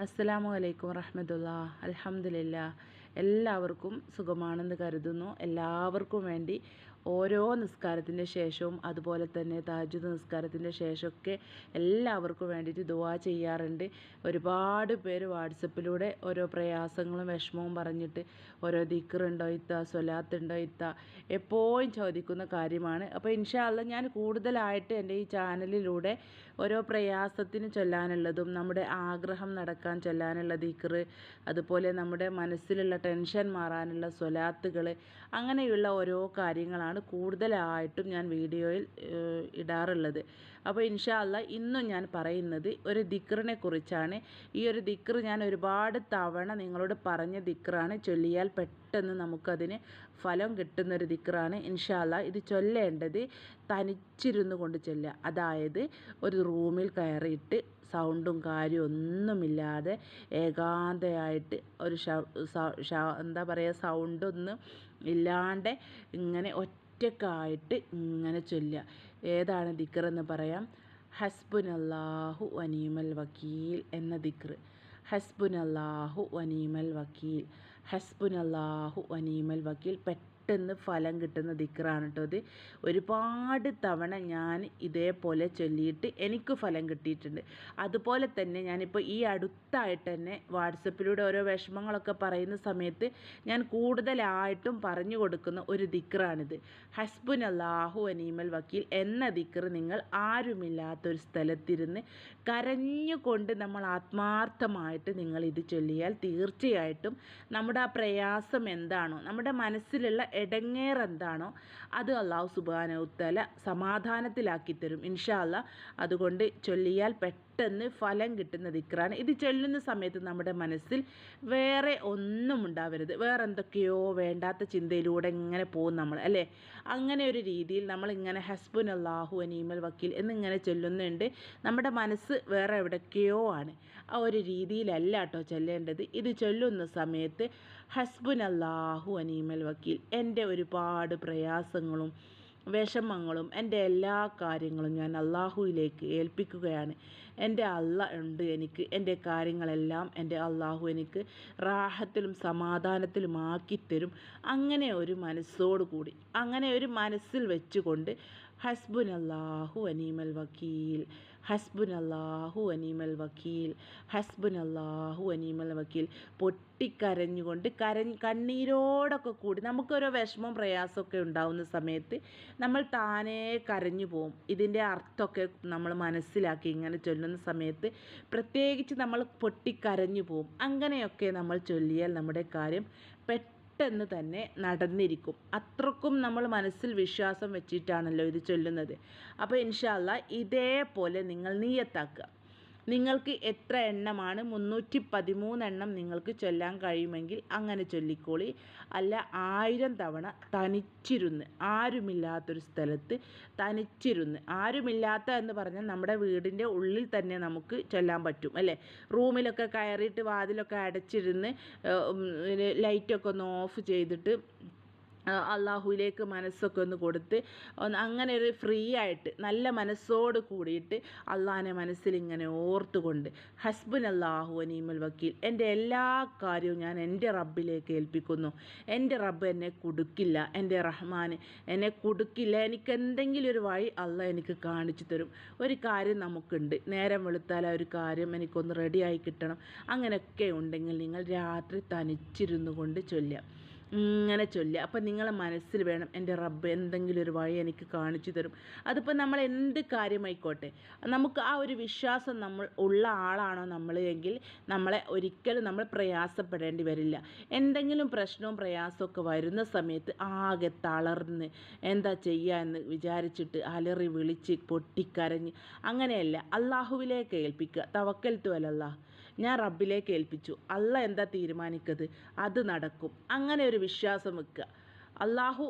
അസ്സലാമു അലൈക്കും വറഹ്മത്തുള്ളാ. അൽഹംദുലില്ലാ. എല്ലാവർക്കും സുഖമാണെന്ന് കരുതുന്നു. എല്ലാവർക്കും വേണ്ടി ഓരോ നിസ്കാരത്തിൻ്റെ ശേഷവും അതുപോലെ തന്നെ തഹജ്ജുദ് നിസ്കാരത്തിൻ്റെ ശേഷമൊക്കെ എല്ലാവർക്കും വേണ്ടിയിട്ട് ദുആ ചെയ്യാറുണ്ട്. ഒരുപാട് പേര് വാട്സപ്പിലൂടെ ഓരോ പ്രയാസങ്ങളും വിഷമവും പറഞ്ഞിട്ട് ഓരോ ദിക്റുണ്ടോ ഇത്ത, സ്വലാത്തുണ്ടോ ഇത്ത, എപ്പോഴും ചോദിക്കുന്ന കാര്യമാണ്. അപ്പോൾ ഇൻഷാ അല്ലാഹ് ഞാൻ കൂടുതലായിട്ട് എൻ്റെ ഈ ചാനലിലൂടെ ഓരോ പ്രയാസത്തിന് ചൊല്ലാനുള്ളതും നമ്മുടെ ആഗ്രഹം നടക്കാൻ ചൊല്ലാനുള്ള ദിക്റ്, അതുപോലെ നമ്മുടെ മനസ്സിലുള്ള ടെൻഷൻ മാറാനുള്ള സ്വലാത്തുകൾ, അങ്ങനെയുള്ള ഓരോ കാര്യങ്ങളാണ് കൂടുതലായിട്ടും ഞാൻ വീഡിയോയിൽ ഇടാറുള്ളത്. അപ്പോൾ ഇൻഷാ അല്ലാഹ് ഇന്നും ഞാൻ പറയുന്നത് ഒരു ദിക്റിനെ കുറിച്ചാണ്. ഈ ഒരു ദിക്റ് ഞാൻ ഒരുപാട് തവണ നിങ്ങളോട് പറഞ്ഞ ദിക്റാണ്. ചൊല്ലിയാൽ പെട്ടെന്ന് നമുക്കതിന് ഫലം കിട്ടുന്നൊരു ദിക്റാണ്. ഇൻഷാ അല്ലാഹ് ഇത് ചൊല്ലേണ്ടത് തനിച്ചിരുന്നു കൊണ്ട് ചൊല്ലുക. അതായത് ഒരു റൂമിൽ കയറിയിട്ട് സൗണ്ടും കാര്യവും ഒന്നുമില്ലാതെ ഏകാന്തയായിട്ട് ഒരു എന്താ പറയുക, സൗണ്ടൊന്നും ഇല്ലാണ്ട് ഇങ്ങനെ ഒറ്റക്കായിട്ട് ഇങ്ങനെ ചൊല്ലുക. ഏതാണ് ദിക്റെന്ന് പറയാം. ഹസ്ബുനല്ലാഹു വനിമൽ വക്കീൽ എന്ന ദിക്റ്. ഹസ്ബുനല്ലാഹു വനിമൽ വക്കീൽ, ഹസ്ബുനല്ലാഹു വനിമൽ വക്കീൽ. പെട്ടെന്ന് ഫലം കിട്ടുന്ന ദിക്റാണ് കേട്ടോ ഇത്. ഒരുപാട് തവണ ഞാൻ ഇതേപോലെ ചൊല്ലിയിട്ട് എനിക്ക് ഫലം കിട്ടിയിട്ടുണ്ട്. അതുപോലെ തന്നെ ഞാനിപ്പോൾ ഈ അടുത്തായിട്ട് തന്നെ വാട്സപ്പിലൂടെ ഓരോ വിഷമങ്ങളൊക്കെ പറയുന്ന സമയത്ത് ഞാൻ കൂടുതലായിട്ടും പറഞ്ഞു കൊടുക്കുന്ന ഒരു ദിക്റാണിത്. ഹസ്ബുനല്ലാഹു വനിമൽ വക്കീൽ എന്ന ദിക്റ് നിങ്ങൾ ആരുമില്ലാത്തൊരു സ്ഥലത്തിരുന്ന് കരഞ്ഞുകൊണ്ട് നമ്മൾ ആത്മാർത്ഥമായിട്ട് നിങ്ങൾ ഇത് ചൊല്ലിയാൽ തീർച്ചയായിട്ടും നമ്മുടെ ആ പ്രയാസം എന്താണോ, നമ്മുടെ മനസ്സിലുള്ള എടങ്ങേറ് എന്താണോ, അത് അല്ലാഹു സുബ്ഹാനഹു തആല സമാധാനത്തിലാക്കി തരും ഇൻഷാ അല്ലാഹ്. അതുകൊണ്ട് ചൊല്ലിയാൽ പെട്ടെന്ന് ഫലം കിട്ടുന്ന ദിക്റാണ് ഇത്. ചൊല്ലുന്ന സമയത്ത് നമ്മുടെ മനസ്സിൽ വേറെ ഒന്നും ഉണ്ടാവരുത്. വേറെ എന്തൊക്കെയോ വേണ്ടാത്ത ചിന്തയിലൂടെ ഇങ്ങനെ പോകും നമ്മൾ, അല്ലേ? അങ്ങനെ ഒരു രീതിയിൽ നമ്മളിങ്ങനെ ഹസ്ബുനല്ലാഹു വനിമൽ വക്കീൽ എന്നിങ്ങനെ ചൊല്ലുന്നുണ്ട്. നമ്മുടെ മനസ്സ് വേറെ എവിടേക്കോ ആണ്. ആ ഒരു രീതിയിലല്ല കേട്ടോ ചൊല്ലേണ്ടത്. ഇത് ചൊല്ലുന്ന സമയത്ത് ഹസ്ബുനല്ലാഹു വനിമൽ വക്കീൽ, എൻ്റെ ഒരുപാട് പ്രയാസങ്ങളും വിഷമങ്ങളും എൻ്റെ എല്ലാ കാര്യങ്ങളും ഞാൻ അള്ളാഹുവിലേക്ക് ഏൽപ്പിക്കുകയാണ്. എൻ്റെ അള്ളാഹ് ഉണ്ട് എനിക്ക്. എൻ്റെ കാര്യങ്ങളെല്ലാം എൻ്റെ അള്ളാഹു എനിക്ക് റാഹത്തിലും സമാധാനത്തിലും ആക്കിത്തരും. അങ്ങനെ ഒരു മനസ്സോടു കൂടി, അങ്ങനെ ഒരു മനസ്സിൽ വെച്ചുകൊണ്ട് ഹസ്ബുനല്ലാഹു വനിമൽ വക്കീൽ, ഹസ്ബുനല്ലാഹു വനിമൽ വക്കീൽ, ഹസ്ബുനല്ലാഹു വനിമൽ വക്കീൽ പൊട്ടിക്കരഞ്ഞുകൊണ്ട് കണ്ണീരോടൊക്കെ കൂടി, നമുക്കൊരോ വിഷമവും പ്രയാസമൊക്കെ ഉണ്ടാവുന്ന സമയത്ത് നമ്മൾ താനേ കരഞ്ഞു പോവും. ഇതിൻ്റെ അർത്ഥമൊക്കെ നമ്മൾ മനസ്സിലാക്കി ഇങ്ങനെ ചൊല്ലുന്ന സമയത്ത് പ്രത്യേകിച്ച് നമ്മൾ പൊട്ടിക്കരഞ്ഞു പോവും. അങ്ങനെയൊക്കെ നമ്മൾ ചൊല്ലിയാൽ നമ്മുടെ കാര്യം പെട്ടെന്ന് തന്നെ നടന്നിരിക്കും. അത്രക്കും നമ്മൾ മനസ്സിൽ വിശ്വാസം വെച്ചിട്ടാണല്ലോ ഇത് ചൊല്ലുന്നത്. അപ്പോൾ ഇൻഷാ അല്ലാഹ് ഇതേപോലെ നിങ്ങൾ നിയ്യത്താക്കുക. നിങ്ങൾക്ക് എത്ര എണ്ണമാണ് 313 എണ്ണം നിങ്ങൾക്ക് ചൊല്ലാൻ കഴിയുമെങ്കിൽ അങ്ങനെ ചൊല്ലിക്കോളി. അല്ല 1000 തവണ തനിച്ചിരുന്ന്, ആരുമില്ലാത്തൊരു സ്ഥലത്ത് തനിച്ചിരുന്ന്, ആരുമില്ലാത്ത എന്ന് പറഞ്ഞാൽ നമ്മുടെ വീടിൻ്റെ ഉള്ളിൽ തന്നെ നമുക്ക് ചൊല്ലാൻ പറ്റും, അല്ലേ? റൂമിലൊക്കെ കയറിയിട്ട് വാതിലൊക്കെ അടച്ചിരുന്ന് ലൈറ്റൊക്കെ ഒന്ന് ഓഫ് ചെയ്തിട്ട് അള്ളാഹുവിലേക്ക് മനസ്സൊക്കെ ഒന്ന് കൊടുത്ത് അങ്ങനെ ഒരു ഫ്രീ ആയിട്ട് നല്ല മനസ്സോട് കൂടിയിട്ട് അള്ളാഹിനെ മനസ്സിൽ ഇങ്ങനെ ഓർത്തുകൊണ്ട് ഹസ്ബുനല്ലാഹു വനിമൽ വക്കീൽ, എൻ്റെ എല്ലാ കാര്യവും ഞാൻ എൻ്റെ റബ്ബിലേക്ക് ഏൽപ്പിക്കുന്നു. എൻ്റെ റബ്ബ് എന്നെ കുടുക്കില്ല, എൻ്റെ റഹ്മാൻ എന്നെ കുടുക്കില്ല. എനിക്ക് എന്തെങ്കിലും ഒരു വഴി അള്ളാഹ് എനിക്ക് കാണിച്ചു തരും. ഒരു കാര്യം നമുക്കുണ്ട്, നേരം വെളുത്താൽ ആ ഒരു കാര്യം എനിക്കൊന്ന് റെഡിയായി കിട്ടണം. അങ്ങനെയൊക്കെ ഉണ്ടെങ്കിൽ നിങ്ങൾ രാത്രി തനിച്ചിരുന്നു കൊണ്ട് ചൊല്ലുക, ഇങ്ങനെ ചൊല്ലുക. അപ്പം നിങ്ങളെ മനസ്സിൽ വേണം എൻ്റെ റബ്ബ് എന്തെങ്കിലും ഒരു വഴി എനിക്ക് കാണിച്ചു തരും. അതിപ്പോൾ നമ്മൾ എന്ത് കാര്യമായിക്കോട്ടെ, നമുക്ക് ആ ഒരു വിശ്വാസം നമ്മൾ ഉള്ള ആളാണോ നമ്മൾ എങ്കിൽ നമ്മളെ ഒരിക്കലും നമ്മൾ പ്രയാസപ്പെടേണ്ടി വരില്ല. എന്തെങ്കിലും പ്രശ്നവും പ്രയാസമൊക്കെ വരുന്ന സമയത്ത് ആകെ തളർന്ന് എന്താ ചെയ്യുക എന്ന് വിചാരിച്ചിട്ട് അലറി വിളിച്ച് പൊട്ടിക്കരഞ്ഞ് അങ്ങനെയല്ല, അള്ളാഹുവിലേക്ക് ഏൽപ്പിക്കുക. തവക്കൽതു അലല്ലാഹ്, ഞാൻ റബ്ബിലേക്ക് ഏൽപ്പിച്ചു, അള്ളാഹ് എന്താ തീരുമാനിക്കത് അത് നടക്കും. അങ്ങനെ ഒരു വിശ്വാസം വെക്കുക. അള്ളാഹു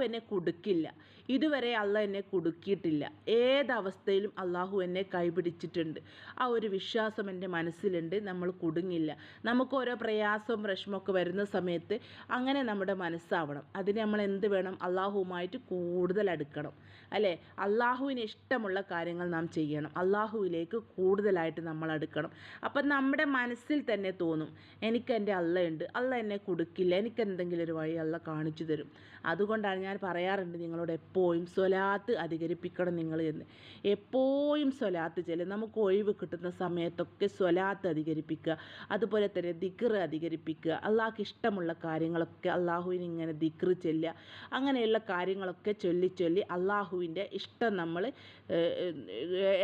എന്നെ കുടുക്കില്ല, ഇതുവരെ അള്ളാഹ് എന്നെ കുടുക്കിയിട്ടില്ല, ഏതവസ്ഥയിലും അള്ളാഹു എന്നെ കൈപിടിച്ചിട്ടുണ്ട്. ആ ഒരു വിശ്വാസം എൻ്റെ മനസ്സിലുണ്ട്. നമ്മൾ കുടുങ്ങില്ല. നമുക്ക് ഓരോ പ്രയാസവും വിഷമമൊക്കെ വരുന്ന സമയത്ത് അങ്ങനെ നമ്മുടെ മനസ്സാവണം. അതിന് നമ്മൾ എന്ത് വേണം? അള്ളാഹുവുമായിട്ട് കൂടുതൽ അടുക്കണം, അല്ലേ? അള്ളാഹുവിന് ഇഷ്ടമുള്ള കാര്യങ്ങൾ നാം ചെയ്യണം. അള്ളാഹുവിലേക്ക് കൂടുതലായിട്ട് നമ്മൾ അടുക്കണം. അപ്പം നമ്മുടെ മനസ്സിൽ തന്നെ തോന്നും, എനിക്ക് എൻ്റെ അള്ളയുണ്ട്, അള്ളാഹ് എന്നെ കുടുക്കില്ല, എനിക്ക് എന്തെങ്കിലും ഒരു വഴി അള്ളാഹ് കാണിച്ചു തരും. അതുകൊണ്ടാണ് ഞാൻ പറയാറുണ്ട് നിങ്ങളോട് എപ്പോഴും സ്വലാത്ത് അധികരിപ്പിക്കണം നിങ്ങൾ എന്ന്. എപ്പോഴും സ്വലാത്ത് ചെല്ലുക. നമുക്ക് ഒഴിവ് കിട്ടുന്ന സമയത്തൊക്കെ സ്വലാത്ത് അധികരിപ്പിക്കുക. അതുപോലെ തന്നെ ദിക്ർ അധികരിപ്പിക്കുക. അള്ളാഹ്ക്ക് ഇഷ്ടമുള്ള കാര്യങ്ങളൊക്കെ അള്ളാഹുവിന് ഇങ്ങനെ ദിക്ർ ചെല്ലുക. അങ്ങനെയുള്ള കാര്യങ്ങളൊക്കെ ചൊല്ലി അള്ളാഹുവിൻ്റെ ഇഷ്ടം നമ്മൾ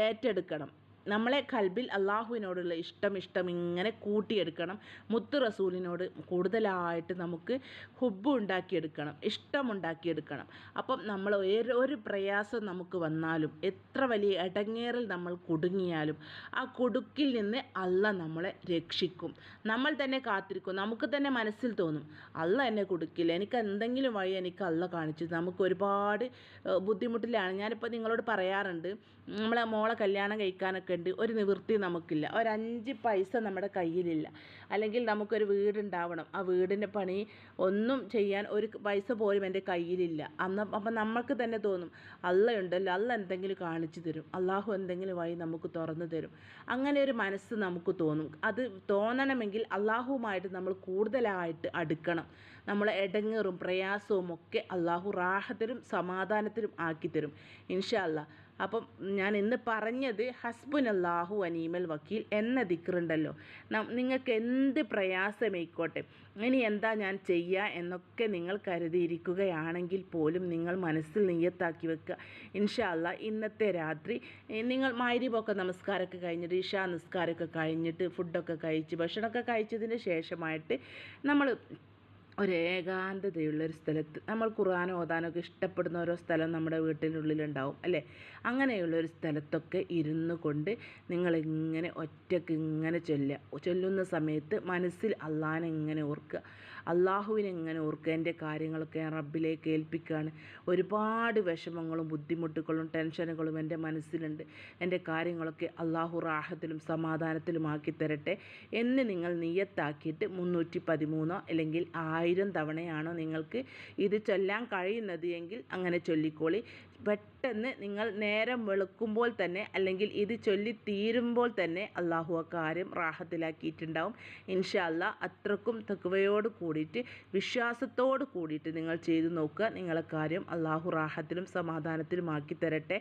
ഏറ്റെടുക്കണം. നമ്മളെ കൽബിൽ അള്ളാഹുവിനോടുള്ള ഇഷ്ടം ഇങ്ങനെ കൂട്ടിയെടുക്കണം. മുത്ത് റസൂലിനോട് കൂടുതലായിട്ട് നമുക്ക് ഹുബ്ബ് ഉണ്ടാക്കിയെടുക്കണം, ഇഷ്ടമുണ്ടാക്കിയെടുക്കണം. അപ്പം നമ്മൾ ഒരു പ്രയാസം നമുക്ക് വന്നാലും, എത്ര വലിയ ഇടങ്ങേറിൽ നമ്മൾ കുടുങ്ങിയാലും, ആ കുടുക്കിൽ നിന്ന് അള്ളാഹ് നമ്മളെ രക്ഷിക്കും. നമ്മൾ തന്നെ കാത്തിരിക്കും. നമുക്ക് തന്നെ മനസ്സിൽ തോന്നും, അള്ളാഹ് എന്നെ കുടുക്കില്ല, എനിക്ക് എന്തെങ്കിലും വഴി എനിക്ക് അള്ളാഹ് കാണിച്ചു. നമുക്ക് ഒരുപാട് ബുദ്ധിമുട്ടിലാണ്. ഞാനിപ്പോൾ നിങ്ങളോട് പറയാറുണ്ട്, നമ്മളെ മോളെ കല്യാണം കഴിക്കാനൊക്കെ ഉണ്ട്, ഒരു നിവൃത്തി നമുക്കില്ല, ഒരു 5 പൈസ നമ്മുടെ കയ്യിലില്ല, അല്ലെങ്കിൽ നമുക്കൊരു വീടുണ്ടാവണം, ആ വീടിൻ്റെ പണി ഒന്നും ചെയ്യാൻ ഒരു പൈസ പോലും എൻ്റെ കയ്യിലില്ല. അപ്പം നമുക്ക് തന്നെ തോന്നും, അള്ളാഹ് ഉണ്ടല്ലോ, അള്ളാഹ് എന്തെങ്കിലും കാണിച്ചു തരും, അള്ളാഹു എന്തെങ്കിലും വഴി നമുക്ക് തുറന്നു തരും. അങ്ങനെ ഒരു മനസ്സ് നമുക്ക് തോന്നും. അത് തോന്നണമെങ്കിൽ അള്ളാഹുവുമായിട്ട് നമ്മൾ കൂടുതലായിട്ട് അടുക്കണം. നമ്മളെ ഇടങ്ങേറും പ്രയാസവും ഒക്കെ അള്ളാഹു റാഹത്തിലും സമാധാനത്തിലും ആക്കിത്തരും ഇൻഷാ അല്ലാഹ്. അപ്പം ഞാൻ ഇന്ന് പറഞ്ഞത് ഹസ്ബുനല്ലാഹു വനീമൽ വക്കീൽ എന്ന ദിക്റുണ്ടല്ലോ. നിങ്ങൾക്ക് എന്ത് പ്രയാസമായിക്കോട്ടെ, ഇനി എന്താ ഞാൻ ചെയ്യുക എന്നൊക്കെ നിങ്ങൾ കരുതിയിരിക്കുകയാണെങ്കിൽ പോലും നിങ്ങൾ മനസ്സിൽ നിയ്യത്താക്കി വെക്കുക. ഇൻഷാ അല്ലാഹ് ഇന്നത്തെ രാത്രി നിങ്ങൾ മഗ്‌രിബൊക്കെ നമസ്കാരമൊക്കെ കഴിഞ്ഞിട്ട്, ഇശാ നിസ്കാരമൊക്കെ കഴിഞ്ഞിട്ട്, ഫുഡൊക്കെ കഴിച്ച് ഭക്ഷണമൊക്കെ കഴിച്ചതിന് ശേഷമായിട്ട് നമ്മൾ ഒരു ഏകാന്തതയുള്ളൊരു സ്ഥലത്ത്, നമ്മൾ ഖുർആൻ ഓതാനൊക്കെ ഇഷ്ടപ്പെടുന്ന ഓരോ സ്ഥലം നമ്മുടെ വീട്ടിനുള്ളിലുണ്ടാവും, അല്ലേ? അങ്ങനെയുള്ളൊരു സ്ഥലത്തൊക്കെ ഇരുന്നു കൊണ്ട് നിങ്ങളിങ്ങനെ ഒറ്റയ്ക്ക് ഇങ്ങനെ ചൊല്ലുന്ന സമയത്ത് മനസ്സിൽ അള്ളാഹിനെ ഇങ്ങനെ ഓർക്കുക, അള്ളാഹുവിനെ ഇങ്ങനെ ഓർക്കുക. എൻ്റെ കാര്യങ്ങളൊക്കെ ഞാൻ റബ്ബിലേക്ക് ഏൽപ്പിക്കുകയാണ്. ഒരുപാട് വിഷമങ്ങളും ബുദ്ധിമുട്ടുകളും ടെൻഷനുകളും എൻ്റെ മനസ്സിലുണ്ട്. എൻ്റെ കാര്യങ്ങളൊക്കെ അള്ളാഹു റാഹത്തിലും സമാധാനത്തിലും ആക്കി തരട്ടെ എന്ന് നിങ്ങൾ നിയ്യത്താക്കിയിട്ട് 313 അല്ലെങ്കിൽ 1000 തവണയാണോ നിങ്ങൾക്ക് ഇത് ചൊല്ലാൻ കഴിയുന്നത് എങ്കിൽ അങ്ങനെ ചൊല്ലിക്കോളി. പെട്ടെന്ന് നിങ്ങൾ നേരം വെളുക്കുമ്പോൾ തന്നെ, അല്ലെങ്കിൽ ഇത് ചൊല്ലി തീരുമ്പോൾ തന്നെ അള്ളാഹു ആ കാര്യം റാഹത്തിലാക്കിയിട്ടുണ്ടാവും ഇൻഷാ അല്ലാഹ്. അത്രക്കും തഖ്വയോട് കൂടിയിട്ട്, വിശ്വാസത്തോട് കൂടിയിട്ട് നിങ്ങൾ ചെയ്തു നോക്കുക. നിങ്ങളെ കാര്യം അള്ളാഹു റാഹത്തിലും സമാധാനത്തിലും ആക്കി തരട്ടെ.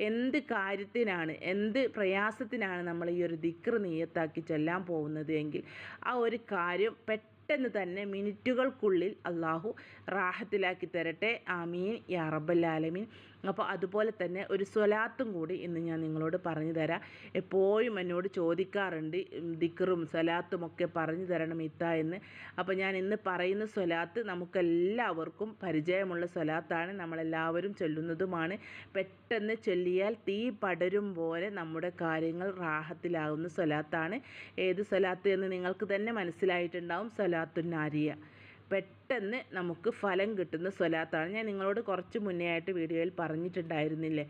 എന്ത് കാര്യത്തിനാണ്, എന്ത് പ്രയാസത്തിനാണ് നമ്മൾ ഈ ഒരു ദിക്ർ നിയ്യത്താക്കി ചൊല്ലാൻ പോകുന്നത് എങ്കിൽ ആ ഒരു കാര്യം പെട്ടെന്ന് തന്നെ മിനിറ്റുകൾക്കുള്ളിൽ അള്ളാഹു റാഹത്തിലാക്കി തരട്ടെ. ആമീൻ യാ റബ്ബൽ ആലമീൻ. അപ്പോൾ അതുപോലെ തന്നെ ഒരു സ്വലാത്തും കൂടി ഇന്ന് ഞാൻ നിങ്ങളോട് പറഞ്ഞു തരാം. എപ്പോഴും എന്നോട് ചോദിക്കാറുണ്ട് ദിക്റും സ്വലാത്തും ഒക്കെ പറഞ്ഞു തരണം ഇത്ത എന്ന്. അപ്പോൾ ഞാൻ ഇന്ന് പറയുന്ന സ്വലാത്ത് നമുക്കെല്ലാവർക്കും പരിചയമുള്ള സ്വലാത്താണ്, നമ്മളെല്ലാവരും ചൊല്ലുന്നതുമാണ്. പെട്ടെന്ന് ചൊല്ലിയാൽ തീ പടരും പോലെ നമ്മുടെ കാര്യങ്ങൾ റാഹത്തിലാകുന്ന സ്വലാത്താണ്. ഏത് സ്വലാത്ത് എന്ന് നിങ്ങൾക്ക് തന്നെ മനസ്സിലായിട്ടുണ്ടാവും. സ്വലാത്തുൻ നാരിയ, പെട്ടെന്ന് നമുക്ക് ഫലം കിട്ടുന്ന സ്വലാത്താണ്. ഞാൻ നിങ്ങളോട് കുറച്ച് മുന്നേ ആയിട്ട് വീഡിയോയിൽ പറഞ്ഞിട്ടുണ്ടായിരുന്നില്ലേ,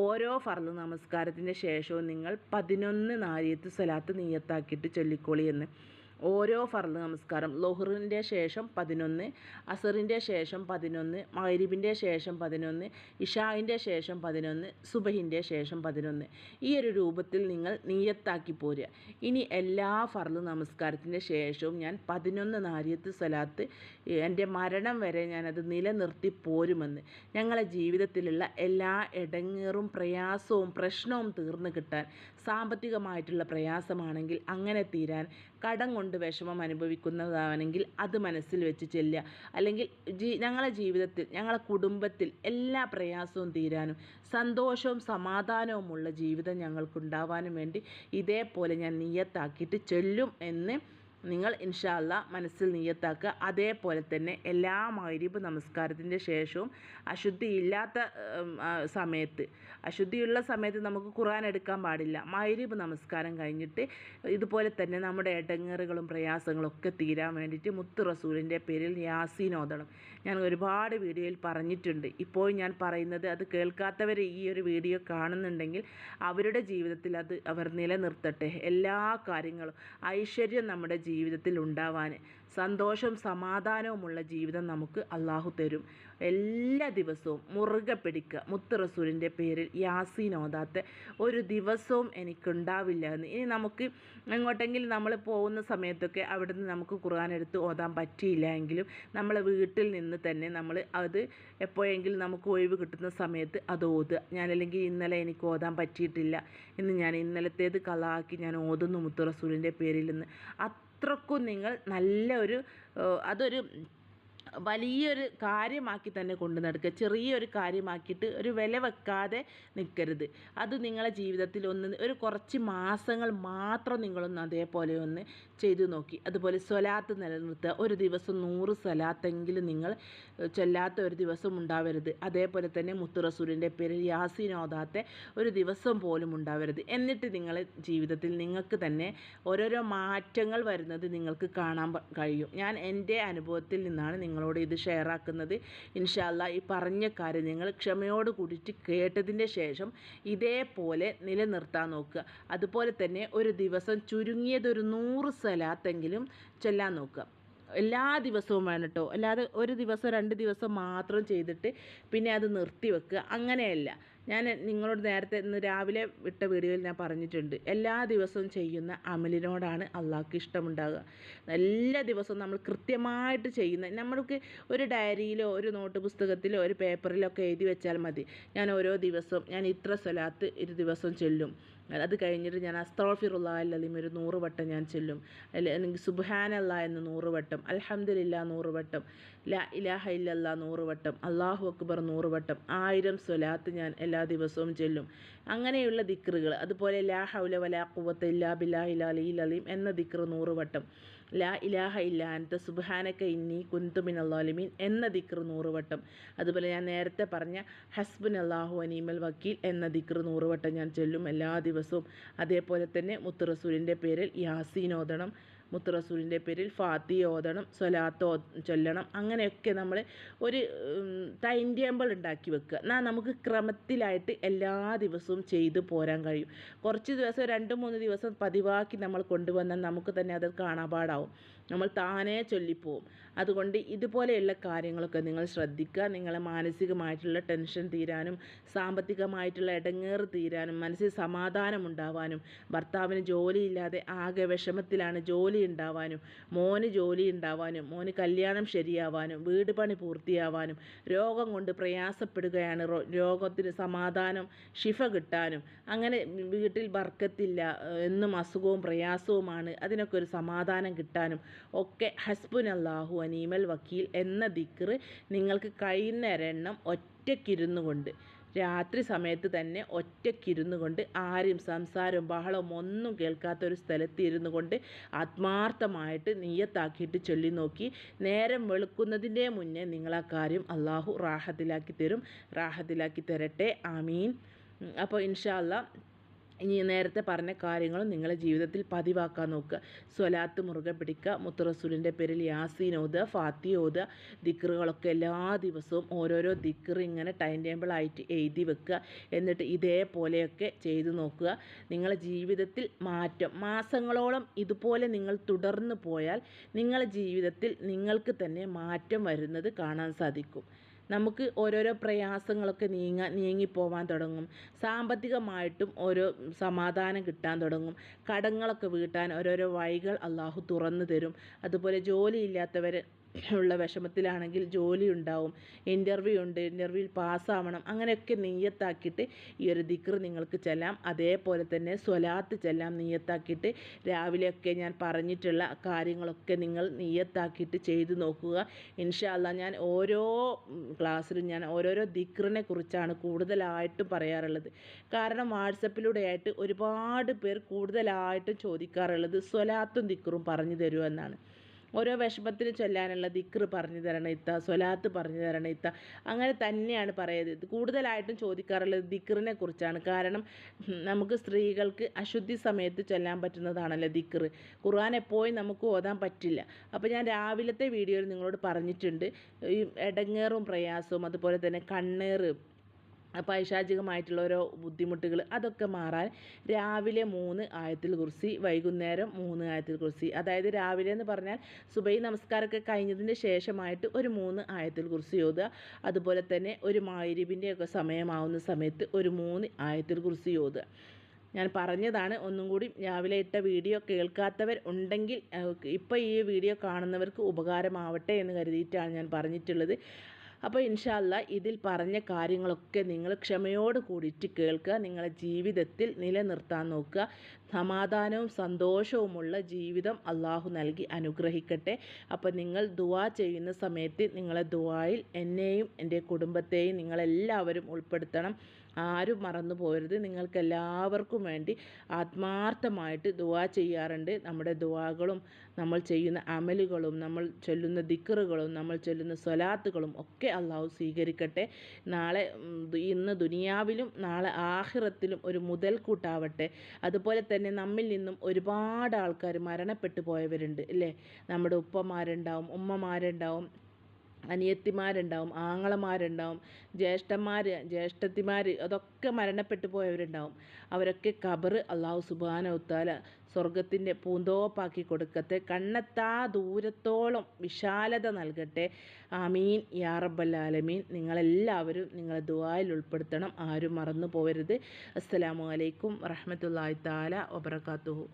ഓരോ ഫർള് നമസ്കാരത്തിൻ്റെ ശേഷവും നിങ്ങൾ 11 നാരിയത്ത് സ്വലാത്ത് നിയ്യത്താക്കിയിട്ട് ചൊല്ലിക്കോളി എന്ന്. ഓരോ ഫർള് നമസ്കാരം, ളുഹറിൻ്റെ ശേഷം 11, അസറിൻ്റെ ശേഷം 11, മഗ്‌രിബിൻ്റെ ശേഷം 11, ഇശാഇൻ്റെ ശേഷം 11, സുബഹിൻ്റെ ശേഷം 11, ഈ ഒരു രൂപത്തിൽ നിങ്ങൾ നിയ്യത്താക്കി പോരുക. ഇനി എല്ലാ ഫർള് നമസ്കാരത്തിൻ്റെ ശേഷവും ഞാൻ 11 നാരിയത്ത് സ്വലാത്ത് എൻ്റെ മരണം വരെ ഞാനത് നിലനിർത്തി പോരുമെന്ന്. ഞങ്ങളെ ജീവിതത്തിലുള്ള എല്ലാ ഇടങ്ങേറും പ്രയാസവും പ്രശ്നവും തീർന്നു കിട്ടാൻ, സാമ്പത്തികമായിട്ടുള്ള പ്രയാസമാണെങ്കിൽ അങ്ങനെ തീരാൻ, കടം കൊണ്ട് വിഷമം അനുഭവിക്കുന്നതാണെങ്കിൽ അത് മനസ്സിൽ വെച്ച് ചെല്ലുക, അല്ലെങ്കിൽ ഞങ്ങളെ ജീവിതത്തിൽ, ഞങ്ങളെ കുടുംബത്തിൽ എല്ലാ പ്രയാസവും തീരാനും സന്തോഷവും സമാധാനവുമുള്ള ജീവിതം ഞങ്ങൾക്കുണ്ടാവാനും വേണ്ടി ഇതേപോലെ ഞാൻ നിയ്യത്താക്കിയിട്ട് ചൊല്ലും എന്ന് നിങ്ങൾ ഇൻഷാ അല്ലാ മനസ്സിൽ നിയ്യത്താക്കുക. അതേപോലെ തന്നെ എല്ലാ മഗ്‌രിബ് നമസ്കാരത്തിൻ്റെ ശേഷവും അശുദ്ധിയില്ലാത്ത അശുദ്ധിയുള്ള സമയത്ത് നമുക്ക് ഖുർആൻ എടുക്കാൻ പാടില്ല. മഗ്‌രിബ് നമസ്കാരം കഴിഞ്ഞിട്ട് ഇതുപോലെ തന്നെ നമ്മുടെ ഇടങ്ങേറുകളും പ്രയാസങ്ങളും ഒക്കെ തീരാൻ വേണ്ടിയിട്ട് മുത്ത് റസൂലിൻ്റെ പേരിൽ യാസീൻ ഓതണം. ഞാൻ ഒരുപാട് വീഡിയോയിൽ പറഞ്ഞിട്ടുണ്ട്. ഇപ്പോൾ ഞാൻ പറയുന്നത് അത് കേൾക്കാത്തവർ ഈ ഒരു വീഡിയോ കാണുന്നുണ്ടെങ്കിൽ അവരുടെ ജീവിതത്തിൽ അത് അവർ നിലനിർത്തട്ടെ. എല്ലാ കാര്യങ്ങളും ഐശ്വര്യം നമ്മുടെ ജീവിതത്തിൽ ഉണ്ടാവാൻ, സന്തോഷം സമാധാനവുമുള്ള ജീവിതം നമുക്ക് അള്ളാഹു തരും. എല്ലാ ദിവസവും മുറുകെ പിടിക്കുക. മുത്ത് റസൂലിൻ്റെ പേരിൽ യാസീൻ ഓതാത്ത ഒരു ദിവസവും എനിക്കുണ്ടാവില്ല എന്ന്. ഇനി നമുക്ക് എങ്ങോട്ടെങ്കിലും നമ്മൾ പോകുന്ന സമയത്തൊക്കെ അവിടുന്ന് നമുക്ക് ഖുർആൻ എടുത്ത് ഓതാൻ പറ്റിയില്ല എങ്കിലും നമ്മൾ വീട്ടിൽ നിന്ന് തന്നെ നമ്മൾ അത് എപ്പോഴെങ്കിലും നമുക്ക് ഒഴിവ് കിട്ടുന്ന സമയത്ത് അത് ഓതുക. ഞാനല്ലെങ്കിൽ ഇന്നലെ എനിക്ക് ഓതാൻ പറ്റിയിട്ടില്ല, ഇന്ന് ഞാൻ ഇന്നലത്തേത് കളാക്കി ഞാൻ ഓതുന്നു മുത്ത് റസൂലിൻ്റെ പേരിൽ നിന്ന്. അത്രക്കും നിങ്ങൾ നല്ല അതൊരു വലിയൊരു കാര്യമാക്കി തന്നെ കൊണ്ടു നടക്കുക. ചെറിയൊരു കാര്യമാക്കിയിട്ട് ഒരു വില വെക്കാതെ നിൽക്കരുത്. അത് നിങ്ങളെ ജീവിതത്തിൽ ഒരു കുറച്ച് മാസങ്ങൾ മാത്രം നിങ്ങളൊന്ന് അതേപോലെ ഒന്ന് ചെയ്തു നോക്കി. അതുപോലെ സ്വലാത്ത് നിലനിർത്തുക. ഒരു ദിവസം 100 സ്വലാത്തെങ്കിലും നിങ്ങൾ ചൊല്ലാത്ത ഒരു ദിവസം ഉണ്ടാവരുത്. അതേപോലെ തന്നെ മുത്ത് റസൂലിൻ്റെ പേരിൽ യാസീൻ ഓതാത്ത ഒരു ദിവസം പോലും ഉണ്ടാവരുത്. എന്നിട്ട് നിങ്ങളെ ജീവിതത്തിൽ നിങ്ങൾക്ക് തന്നെ ഓരോരോ മാറ്റങ്ങൾ വരുന്നത് നിങ്ങൾക്ക് കാണാൻ കഴിയും. ഞാൻ എൻ്റെ അനുഭവത്തിൽ നിന്നാണ് നിങ്ങളോട് ഇത് ഷെയർ ആക്കുന്നത്. ഇൻഷാ അല്ലാ ഈ പറഞ്ഞ കാര്യം നിങ്ങൾ ക്ഷമയോട് കൂടിയിട്ട് കേട്ടതിൻ്റെ ശേഷം ഇതേപോലെ നിലനിർത്താൻ നോക്കുക. അതുപോലെ തന്നെ ഒരു ദിവസം ചുരുങ്ങിയതൊരു 100 സ്വലാത്തെങ്കിലും ചൊല്ലാൻ നോക്കുക. എല്ലാ ദിവസവും വേണം കേട്ടോ. അല്ലാതെ ഒരു ദിവസം 2 ദിവസം മാത്രം ചെയ്തിട്ട് പിന്നെ അത് നിർത്തി വെക്കുക, അങ്ങനെയല്ല. ഞാൻ നിങ്ങളോട് നേരത്തെ ഇന്ന് രാവിലെ വിട്ട വീഡിയോയിൽ ഞാൻ പറഞ്ഞിട്ടുണ്ട്, എല്ലാ ദിവസവും ചെയ്യുന്ന അമലിനോടാണ് അള്ളാഹ്ക്ക് ഇഷ്ടമുണ്ടാകുക. എല്ലാ ദിവസവും നമ്മൾ കൃത്യമായിട്ട് ചെയ്യുന്ന, നമ്മൾക്ക് ഒരു ഡയറിയിലോ ഒരു നോട്ട് പുസ്തകത്തിലോ ഒരു പേപ്പറിലോ ഒക്കെ എഴുതി വെച്ചാൽ മതി. ഞാൻ ഓരോ ദിവസവും ഞാൻ ഇത്ര സ്വലാത്ത് ഒരു ദിവസം ചൊല്ലും, അത് കഴിഞ്ഞിട്ട് ഞാൻ അസ്തഗ്ഫിറുല്ലാഹൽ അലീം ഒരു 100 വട്ടം ഞാൻ ചൊല്ലും, അല്ലെങ്കിൽ സുബ്ഹാനല്ലാഹ് എന്ന് 100 വട്ടം, അൽഹംദുലില്ലാഹ് 100 വട്ടം, ലാ ഇലാഹ ഇല്ലല്ലാഹ് 100 വട്ടം, അല്ലാഹു അക്ബർ 100 വട്ടം, 1000 സ്വലാത്ത് ഞാൻ എല്ലാ ദിവസവും ചൊല്ലും. അങ്ങനെയുള്ള ദിക്റുകൾ. അതുപോലെ ലാ ഹൗല വലാ ഖുവത ഇല്ലാ ബില്ലാഹിൽ അലിയിൽ അലീം എന്ന ദിക്ർ 100 വട്ടം, ലാ ഇലാഹ ഇല്ലാ അൻത സുബ്ഹാനക ഇന്നി കുന്തു മിനൽ ളാലിമീൻ എന്ന ദിക്ർ 100 വട്ടം. അതുപോലെ ഞാൻ നേരത്തെ പറഞ്ഞ ഹസ്ബുനല്ലാഹു വനിഅമൽ വക്കീൽ എന്ന ദിക്ർ 100 വട്ടം ഞാൻ ചൊല്ലും എല്ലാ ദിവസവും. അതേപോലെ തന്നെ മുത്ത് റസൂലിൻ്റെ പേരിൽ യാസീൻ ഓതണം, മുത്ത് റസൂലിൻ്റെ പേരിൽ ഫാത്തിഹ ഓതണം, സ്വലാത്ത് ചൊല്ലണം. അങ്ങനെയൊക്കെ നമ്മൾ ഒരു ടൈം ടേബിൾ ഉണ്ടാക്കി വെക്കുക. എന്നാൽ നമുക്ക് ക്രമത്തിലായിട്ട് എല്ലാ ദിവസവും ചെയ്തു പോരാൻ കഴിയും. കുറച്ച് ദിവസം 2-3 ദിവസം പതിവാക്കി നമ്മൾ കൊണ്ടുവന്നാൽ നമുക്ക് തന്നെ അത് കാണാപാടാവും, നമ്മൾ താനേ ചൊല്ലിപ്പോവും. അതുകൊണ്ട് ഇതുപോലെയുള്ള കാര്യങ്ങളൊക്കെ നിങ്ങൾ ശ്രദ്ധിക്കുക. നിങ്ങളെ മാനസികമായിട്ടുള്ള ടെൻഷൻ തീരാനും സാമ്പത്തികമായിട്ടുള്ള ഇടങ്ങേറ് തീരാനും മനസ്സിൽ സമാധാനം ഉണ്ടാവാനും, ഭർത്താവിന് ജോലിയില്ലാതെ ആകെ വിഷമത്തിലാണ്, ജോലി ഉണ്ടാവാനും, മോന് ജോലി ഉണ്ടാവാനും, മോന് കല്യാണം ശരിയാവാനും, വീട് പണി പൂർത്തിയാവാനും, രോഗം കൊണ്ട് പ്രയാസപ്പെടുകയാണ്, രോഗത്തിന് സമാധാനം ശിഫ കിട്ടാനും, അങ്ങനെ വീട്ടിൽ ബർക്കത്തില്ല, എന്നും അസുഖവും പ്രയാസവുമാണ്, അതിനൊക്കെ ഒരു സമാധാനം കിട്ടാനും ഒക്കെ ഹസ്ബുനല്ലാഹു വനിഅമൽ വക്കീൽ എന്ന ദിക്ർ നിങ്ങൾക്ക് കഴിയുന്നൊരെണ്ണം ഒറ്റയ്ക്കിരുന്നു കൊണ്ട്, രാത്രി സമയത്ത് തന്നെ ഒറ്റയ്ക്കിരുന്നു കൊണ്ട്, ആരും സംസാരവും ബഹളവും ഒന്നും കേൾക്കാത്ത ഒരു സ്ഥലത്ത് ഇരുന്നു കൊണ്ട് ആത്മാർത്ഥമായിട്ട് നിയ്യത്താക്കിയിട്ട് ചൊല്ലി നോക്കി. നേരം വെളുക്കുന്നതിൻ്റെ മുന്നേ നിങ്ങളാ കാര്യം അള്ളാഹു റാഹത്തിലാക്കി തരട്ടെ. ആമീൻ. അപ്പോൾ ഇൻഷാ അല്ലാ ഇനി നേരത്തെ പറഞ്ഞ കാര്യങ്ങളും നിങ്ങളുടെ ജീവിതത്തിൽ പതിവാക്കാൻ നോക്കുക. സ്വലാത്ത് മുറുകെ പിടിക്കുക, മുത്ത് റസൂലിൻ്റെ പേരിൽ യാസീൻ ഓതുക, ഫാത്തിഹ ഓതുക, ദിക്റുകളൊക്കെ എല്ലാ ദിവസവും ഓരോരോ ദിക്ർ ഇങ്ങനെ ടൈം ടേബിളായിട്ട് എഴുതി വെക്കുക. എന്നിട്ട് ഇതേപോലെയൊക്കെ ചെയ്തു നോക്കുക. നിങ്ങളുടെ ജീവിതത്തിൽ മാറ്റം, മാസങ്ങളോളം ഇതുപോലെ നിങ്ങൾ തുടർന്ന് പോയാൽ നിങ്ങളുടെ ജീവിതത്തിൽ നിങ്ങൾക്ക് തന്നെ മാറ്റം വരുന്നത് കാണാൻ സാധിക്കും. നമുക്ക് ഓരോരോ പ്രയാസങ്ങളൊക്കെ നീങ്ങിപ്പോവാൻ തുടങ്ങും. സാമ്പത്തികമായിട്ടും ഓരോ സമാധാനം കിട്ടാൻ തുടങ്ങും. കടങ്ങളൊക്കെ വീട്ടാൻ ഓരോരോ വഴികൾ അള്ളാഹു തുറന്നു തരും. അതുപോലെ ജോലിയില്ലാത്തവർ ഉള്ള വിഷമത്തിലാണെങ്കിൽ ജോലി ഉണ്ടാവും, ഇൻ്റർവ്യൂ ഉണ്ട്, ഇൻ്റർവ്യൂവിൽ പാസ്സാവണം, അങ്ങനെയൊക്കെ നിയ്യത്താക്കിയിട്ട് ഈ ഒരു ദിക്ർ നിങ്ങൾക്ക് ചെല്ലാം. അതേപോലെ തന്നെ സ്വലാത്ത് ചെല്ലാം നിയ്യത്താക്കിയിട്ട്. രാവിലെയൊക്കെ ഞാൻ പറഞ്ഞിട്ടുള്ള കാര്യങ്ങളൊക്കെ നിങ്ങൾ നിയ്യത്താക്കിയിട്ട് ചെയ്തു നോക്കുക. ഇൻഷാ അല്ലാഹ് ഞാൻ ഓരോ ക്ലാസ്സിലും ഞാൻ ഓരോരോ ദിക്റിനെ കുറിച്ചാണ് കൂടുതലായിട്ടും പറയാറുള്ളത്. കാരണം വാട്സപ്പിലൂടെയായിട്ട് ഒരുപാട് പേർ കൂടുതലായിട്ടും ചോദിക്കാറുള്ളത് സ്വലാത്തും ദിക്റും പറഞ്ഞു തരുമെന്നാണ്. ഓരോ വിഷമത്തിന് ചൊല്ലാനുള്ള ദിക്ർ പറഞ്ഞു തരണം ഇത്ത, സ്വലാത്ത് പറഞ്ഞു തരണം ഇത്ത, അങ്ങനെ തന്നെയാണ് പറയുന്നത്. കൂടുതലായിട്ടും ചോദിക്കാറുള്ളത് ദിക്റിനെ കുറിച്ചാണ്. കാരണം നമുക്ക് സ്ത്രീകൾക്ക് അശുദ്ധി സമയത്ത് ചൊല്ലാൻ പറ്റുന്നതാണല്ലോ ദിക്ർ. ഖുർആൻ എപ്പോഴും നമുക്ക് ഓതാൻ പറ്റില്ല. അപ്പോൾ ഞാൻ രാവിലത്തെ വീഡിയോയിൽ നിങ്ങളോട് പറഞ്ഞിട്ടുണ്ട്, ഈ ഇടങ്ങേറും പ്രയാസവും അതുപോലെ തന്നെ കണ്ണേറ്, പൈശാചികമായിട്ടുള്ള ഓരോ ബുദ്ധിമുട്ടുകൾ അതൊക്കെ മാറാൻ രാവിലെ 3 ആയത്തുൽ കുർസി, വൈകുന്നേരം 3 ആയത്തുൽ കുർസി. അതായത് രാവിലെ എന്ന് പറഞ്ഞാൽ സുബൈ നമസ്കാരമൊക്കെ കഴിഞ്ഞതിന് ശേഷമായിട്ട് ഒരു 3 ആയത്തുൽ കുർസി ഓതുക. അതുപോലെ തന്നെ ഒരു മഗ്‌രിബിൻ്റെ ഒക്കെ സമയമാവുന്ന സമയത്ത് ഒരു 3 ആയത്തുൽ കുർസി ഓതുക. ഞാൻ പറഞ്ഞതാണ്. ഒന്നും കൂടി രാവിലെ ഇട്ട വീഡിയോ കേൾക്കാത്തവർ ഉണ്ടെങ്കിൽ ഇപ്പോൾ ഈ വീഡിയോ കാണുന്നവർക്ക് ഉപകാരമാവട്ടെ എന്ന് കരുതിയിട്ടാണ് ഞാൻ പറഞ്ഞിട്ടുള്ളത്. അപ്പോൾ ഇൻഷാ അല്ലാഹ് ഇതിൽ പറഞ്ഞ കാര്യങ്ങളൊക്കെ നിങ്ങൾ ക്ഷമയോട് കൂടിയിട്ട് കേൾക്കുക, നിങ്ങളെ ജീവിതത്തിൽ നിലനിർത്താൻ നോക്കുക. സമാധാനവും സന്തോഷവുമുള്ള ജീവിതം അള്ളാഹു നൽകി അനുഗ്രഹിക്കട്ടെ. അപ്പോൾ നിങ്ങൾ ദുആ ചെയ്യുന്ന സമയത്ത് നിങ്ങളെ ദുആയിൽ എന്നെയും എൻ്റെ കുടുംബത്തെയും നിങ്ങളെല്ലാവരും ഉൾപ്പെടുത്തണം. ആരും മറന്നു പോകരുത്. നിങ്ങൾക്കെല്ലാവർക്കും വേണ്ടി ആത്മാർത്ഥമായിട്ട് ദുആ ചെയ്യാറുണ്ട്. നമ്മുടെ ദുആകളും നമ്മൾ ചെയ്യുന്ന അമലുകളും നമ്മൾ ചൊല്ലുന്ന ദിക്റുകളും നമ്മൾ ചൊല്ലുന്ന സ്വലാത്തുകളും ഒക്കെ അള്ളാഹു സ്വീകരിക്കട്ടെ. ഇന്ന് ദുനിയാവിലും നാളെ ആഖിറത്തിലും ഒരു മുതൽക്കൂട്ടാവട്ടെ. അതുപോലെ തന്നെ നമ്മിൽ നിന്നും ഒരുപാട് ആൾക്കാർ മരണപ്പെട്ടു പോയവരുണ്ട് അല്ലേ. നമ്മുടെ ഉപ്പമാരുണ്ടാവും, ഉമ്മമാരുണ്ടാവും, അനിയത്തിമാരുണ്ടാവും, ആങ്ങളമാരുണ്ടാവും, ജ്യേഷ്ഠത്തിമാർ, അതൊക്കെ മരണപ്പെട്ടു പോയവരുണ്ടാവും. അവരൊക്കെ ഖബർ അള്ളാഹു സുബ്ഹാനഹു തആല സ്വർഗത്തിൻ്റെ പൂന്തോപ്പാക്കി കൊടുക്കട്ടെ. കണ്ണെത്താ ദൂരത്തോളം വിശാലത നൽകട്ടെ. ആമീൻ യാ റബ്ബൽ ആലമീൻ. നിങ്ങളെല്ലാവരും നിങ്ങളെ ദുആയിൽ ഉൾപ്പെടുത്തണം, ആരും മറന്നു പോകരുത്. അസ്സലാമു അലൈക്കും വറഹ്മത്തുള്ളാഹി തആല വബറകാതുഹു.